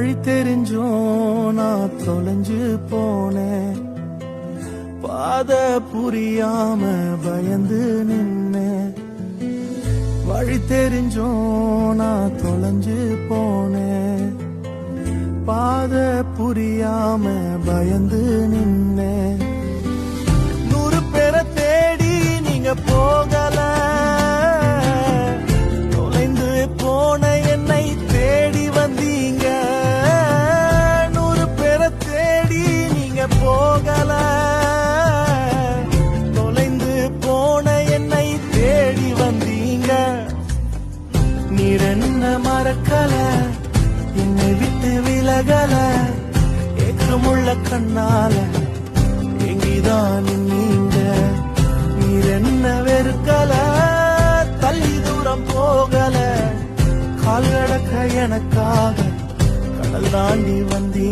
வழி தெரிஞ்சும் நான் தொலைஞ்சு போனேன், பாத புரியாம பயந்து நின்னேன். வழி தெரிஞ்சும் நான் தொலைஞ்சு போனேன், பாத புரியாம பயந்து நின்னேன். 100 பேரை தேடி நீங்க போகல, தொலைந்து போன என்னை தேடி வந்தீங்க. 100 பேரை தேடி நீங்க போகல, தொலைந்து போன என்னை தேடி வந்தீங்க. நீர் என்ன மறக்கல, என்னை விட்டு விலகல, ஏக்கமுள்ள கண்ணால எங்கிதான் நீங்க. நீர் என்ன வெறுக்கல, தள்ளி தூரம் போகல, கால் கடக்க எனக்காக கடல் தாண்டி வந்தீங்க.